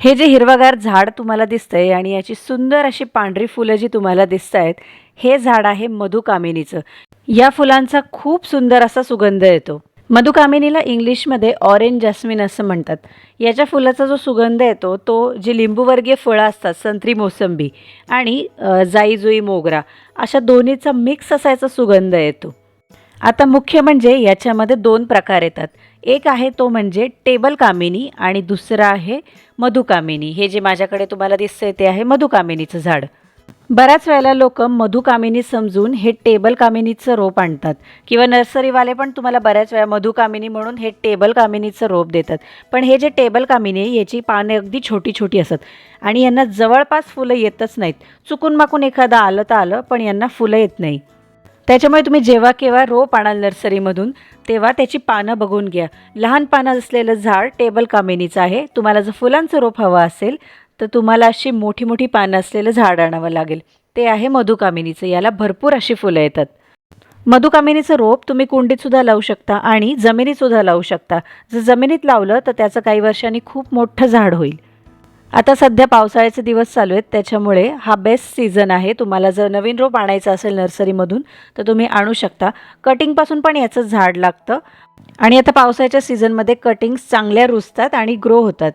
हे जे हिरवगार झाड तुम्हाला दिसतंय आणि याची सुंदर अशी पांढरी फुलं जी तुम्हाला दिसतायत, हे झाड आहे मधुकामिनीचं. या फुलांचा खूप सुंदर असा सुगंध येतो. मधुकामिनीला इंग्लिशमध्ये ऑरेंज जॅस्मिन असं म्हणतात. याच्या फुलाचा जो सुगंध येतो तो जी लिंबूवर्गीय फळं असतात, संत्री, मोसंबी आणि जाई-जुई, मोगरा अशा दोन्हीचा मिक्स असा याचा सुगंध येतो. आता मुख्य म्हणजे याच्यामध्ये 2 प्रकार येतात. एक आहे तो म्हणजे टेबल कामिनी आणि दुसरा आहे मधुकामिनी. हे जे माझ्याकडे तुम्हाला दिसतंय ते आहे मधुकामिनीचं झाड. बऱ्याच वेळेला लोकं मधुकामिनी समजून हे टेबल कामिनीचं रोप आणतात किंवा नर्सरीवाले पण तुम्हाला बऱ्याच वेळा मधुकामिनी म्हणून हे टेबल कामिनीचं रोप देतात. पण हे जे टेबल कामिनी आहे याची पाने अगदी छोटी-छोटी असतात आणि यांना जवळपास फुलं येतच नाहीत. चुकून-माकून एखादं आलं तर आलं, पण यांना फुलं येत नाही. त्याच्यामुळे तुम्ही जेव्हा केव्हा रोप आणाल नर्सरीमधून तेव्हा त्याची पानं बघून घ्या. लहान पानं असलेलं झाड टेबल कामिनीचं आहे. तुम्हाला जर फुलांचं रोप हवं असेल तर तुम्हाला अशी मोठी मोठी पानं असलेलं झाड आणावं लागेल. ते आहे मधुकामिनीचं. याला भरपूर अशी फुलं येतात. मधुकामिनीचं रोप तुम्ही कुंडीतसुद्धा लावू शकता आणि जमिनीतसुद्धा लावू शकता. जर जमिनीत लावलं तर त्याचं काही वर्षांनी खूप मोठं झाड होईल. आता सध्या पावसाळ्याचे दिवस चालू आहेत त्याच्यामुळे हा बेस्ट सीझन आहे. तुम्हाला जर नवीन रोप आणायचं असेल नर्सरीमधून तर तुम्ही आणू शकता. कटिंगपासून पण याचं झाड लागतं आणि आता पावसाळ्याच्या सीझनमध्ये कटिंग्स चांगल्या रुजतात आणि ग्रो होतात.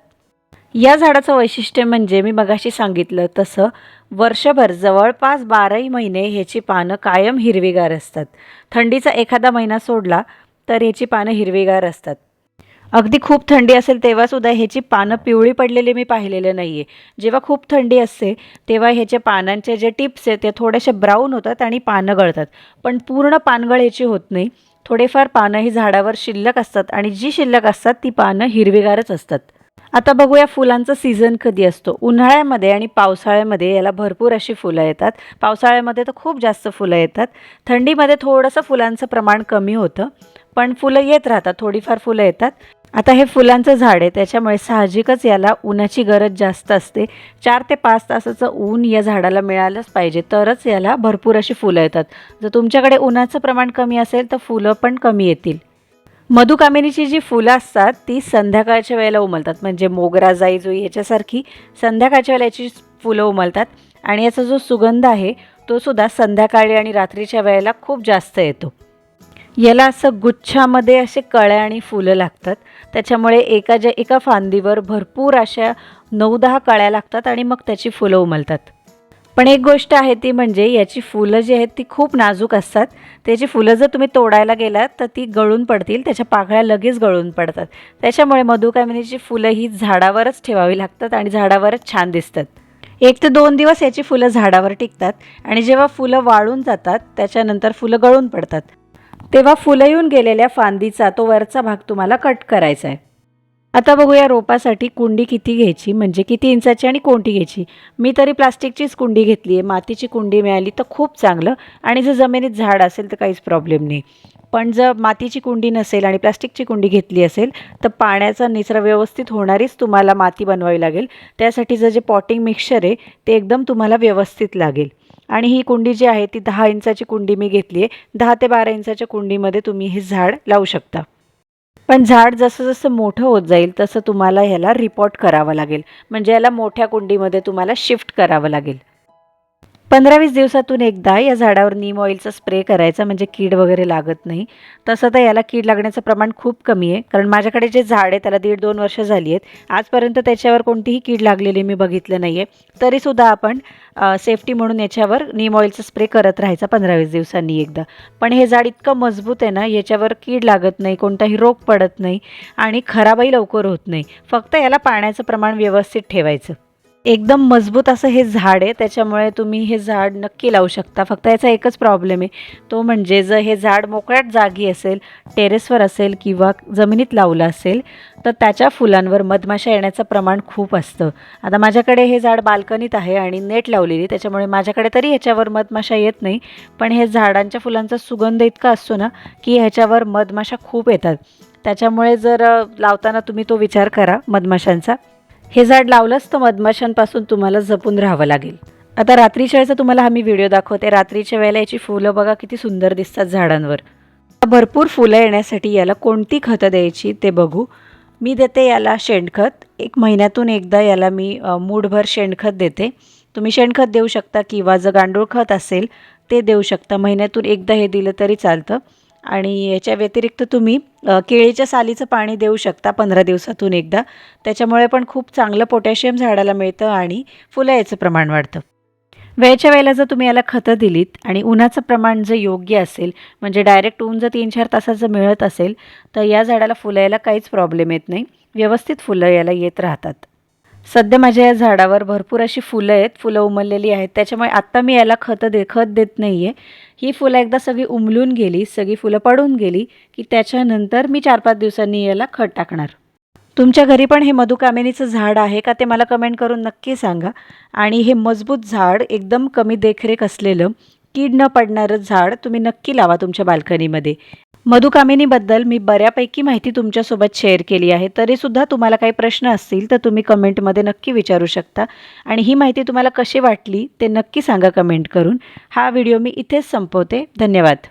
या झाडाचं वैशिष्ट्य म्हणजे मी मगाशी सांगितलं तसं वर्षभर जवळपास 12ही महिने ह्याची पानं कायम हिरवीगार असतात. थंडीचा एखादा महिना सोडला तर ह्याची पानं हिरवीगार असतात. अगदी खूप थंडी असेल तेव्हासुद्धा ह्याची पानं पिवळी पडलेली मी पाहिलेलं नाही आहे. जेव्हा खूप थंडी असते तेव्हा ह्याच्या पानांचे जे टिप्स आहेत ते थोडेसे ब्राऊन होतात आणि पानं गळतात. पण पूर्ण पानगळ ह्याची होत नाही. थोडेफार पानं ही झाडावर शिल्लक असतात आणि जी शिल्लक असतात ती पानं हिरवीगारच असतात. आता बघूया फुलांचा सीझन कधी असतो. उन्हाळ्यामध्ये आणि पावसाळ्यामध्ये याला भरपूर अशी फुलं येतात. पावसाळ्यामध्ये तर खूप जास्त फुलं येतात. थंडीमध्ये थोडंसं फुलांचं प्रमाण कमी होतं, पण फुलं येत राहतात, थोडीफार फुलं येतात. आता हे फुलांचं झाड आहे त्याच्यामुळे साहजिकच याला उन्हाची गरज जास्त असते. 4 ते 5 तासाचं ऊन या झाडाला मिळालंच पाहिजे तरच याला भरपूर अशी फुलं येतात. जर तुमच्याकडे उन्हाचं प्रमाण कमी असेल तर फुलं पण कमी येतील. मधुकामिनीची जी फुलं असतात ती संध्याकाळच्या वेळेला उमलतात. म्हणजे मोगरा, जाई-जुई ह्याच्यासारखी संध्याकाळच्या वेळेला याची फुलं उमलतात आणि याचा जो सुगंध आहे तो सुद्धा संध्याकाळी आणि रात्रीच्या वेळेला खूप जास्त येतो. याला असं गुच्छामध्ये असे कळ्या आणि फुलं लागतात. त्याच्यामुळे एका फांदीवर भरपूर अशा 9-10 कळ्या लागतात आणि मग त्याची फुलं उमलतात. पण एक गोष्ट आहे ती म्हणजे याची फुलं जी आहेत ती खूप नाजूक असतात. त्याची फुलं जर तुम्ही तोडायला गेलात तर ती गळून पडतील. त्याच्या पाकळ्या लगेच गळून पडतात. त्याच्यामुळे मधुकामिनीची फुलं ही झाडावरच ठेवावी लागतात आणि झाडावरच छान दिसतात. 1 ते 2 दिवस याची फुलं झाडावर टिकतात आणि जेव्हा फुलं वाळून जातात त्याच्यानंतर फुलं गळून पडतात. तेव्हा फुलं येऊन गेलेल्या फांदीचा तो वरचा भाग तुम्हाला कट करायचा आहे. आता बघूया रोपासाठी कुंडी किती घ्यायची, म्हणजे किती इंचाची आणि कोणती घ्यायची. मी तरी प्लास्टिकचीच कुंडी घेतली आहे. मातीची कुंडी मिळाली तर खूप चांगलं आणि जर जमिनीत झाड असेल तर काहीच प्रॉब्लेम नाही. पण जर मातीची कुंडी नसेल आणि प्लास्टिकची कुंडी घेतली असेल तर पाण्याचा निचरा व्यवस्थित होणारीच तुम्हाला माती बनवावी लागेल. त्यासाठी जे पॉटिंग मिक्सचर आहे ते एकदम तुम्हाला व्यवस्थित लागेल. आणि ही कुंडी जी आहे ती 10 इंचाची कुंडी मी घेतली आहे. 10 ते 12 इंचाच्या कुंडीमध्ये तुम्ही हे झाड लावू शकता. पण झाड जसं जसं मोठं होत जाईल तसं तुम्हाला ह्याला रिपॉट करावं लागेल. म्हणजे याला मोठ्या कुंडीमध्ये तुम्हाला शिफ्ट करावं लागेल. 15-20 दिवसातून एकदा या झाडावर नीम ऑइलचा स्प्रे करायचा म्हणजे कीड वगैरे लागत नाही. तसं तर याला कीड लागण्याचं प्रमाण खूप कमी आहे. कारण माझ्याकडे जे झाड आहे त्याला 1.5-2 वर्ष झाली आहेत. आजपर्यंत त्याच्यावर कोणतीही कीड लागलेली मी बघितलं नाही आहे. तरीसुद्धा आपण सेफ्टी म्हणून याच्यावर नीम ऑइलचा स्प्रे करत राहायचा 15-20 दिवसांनी एकदा. पण हे झाड इतकं मजबूत आहे ना, याच्यावर कीड लागत नाही, कोणताही रोग पडत नाही आणि खराबही लवकर होत नाही. फक्त याला पाण्याचं प्रमाण व्यवस्थित ठेवायचं. एकदम मजबूत असं हे झाड आहे त्याच्यामुळे तुम्ही हे झाड नक्की लावू शकता. फक्त याचा एकच प्रॉब्लेम आहे, तो म्हणजे जर हे झाड मोकळ्यात जागी असेल, टेरेसवर असेल किंवा जमिनीत लावलं असेल तर त्याच्या फुलांवर मधमाशा येण्याचं प्रमाण खूप असतं. आता माझ्याकडे हे झाड बाल्कनीत आहे आणि नेट लावलेली त्याच्यामुळे माझ्याकडे तरी ह्याच्यावर मधमाशा येत नाही. पण हे झाडांच्या फुलांचा सुगंध इतका असतो ना की ह्याच्यावर मधमाशा खूप येतात. त्याच्यामुळे जर लावताना तुम्ही तो विचार करा मधमाशांचा. हे झाड लावलंच तर मधमाशांपासून तुम्हाला जपून राहावं लागेल. आता रात्रीच्या वेळेचा तुम्हाला मी व्हिडिओ दाखवते. रात्रीच्या वेळेला याची फुलं बघा किती सुंदर दिसतात झाडांवर. भरपूर फुलं येण्यासाठी याला कोणती खतं द्यायची ते बघू. मी देते याला शेणखत. 1 महिन्यातून एकदा याला मी मूठभर शेणखत देते. तुम्ही शेणखत देऊ शकता किंवा जर गांडूळ खत असेल ते देऊ शकता. महिन्यातून एकदा हे दिलं तरी चालतं. आणि याच्या व्यतिरिक्त तुम्ही केळीच्या सालीचं पाणी देऊ शकता 15 दिवसातून एकदा. त्याच्यामुळे पण खूप चांगलं पोटॅशियम झाडाला मिळतं आणि फुलं याचं प्रमाण वाढतं. वेळच्या वेळेला जर तुम्ही याला खतं दिलीत आणि उन्हाचं प्रमाण जर योग्य असेल, म्हणजे डायरेक्ट ऊन जर 3-4 तासाचं मिळत असेल, तर या झाडाला फुलं यायला काहीच प्रॉब्लेम येत नाही. व्यवस्थित फुलं याला येत राहतात. सध्या माझ्या या झाडावर भरपूर अशी फुलं आहेत, फुलं उमललेली आहेत. त्याच्यामुळे आत्ता मी याला खत देत नाही आहे. ही फुलं एकदा सगळी उमलून गेली, सगळी फुलं पडून गेली, की त्याच्यानंतर मी 4-5 दिवसांनी याला खत टाकणार. तुमच्या घरी पण हे मधुकामिनीचं झाड आहे का ते मला कमेंट करून नक्की सांगा. आणि हे मजबूत झाड, एकदम कमी देखरेख असलेलं, कीड न पडणारं झाड तुम्ही नक्की लावा तुमच्या बाल्कनीमध्ये. मधुकामिनीबद्दल मी बऱ्यापैकी माहिती तुमच्यासोबत शेअर केली आहे. तरीसुद्धा तुम्हाला काही प्रश्न असतील तर तुम्ही कमेंटमध्ये नक्की विचारू शकता. आणि ही माहिती तुम्हाला कशी वाटली ते नक्की सांगा कमेंट करून. हा व्हिडिओ मी इथेच संपवते. धन्यवाद.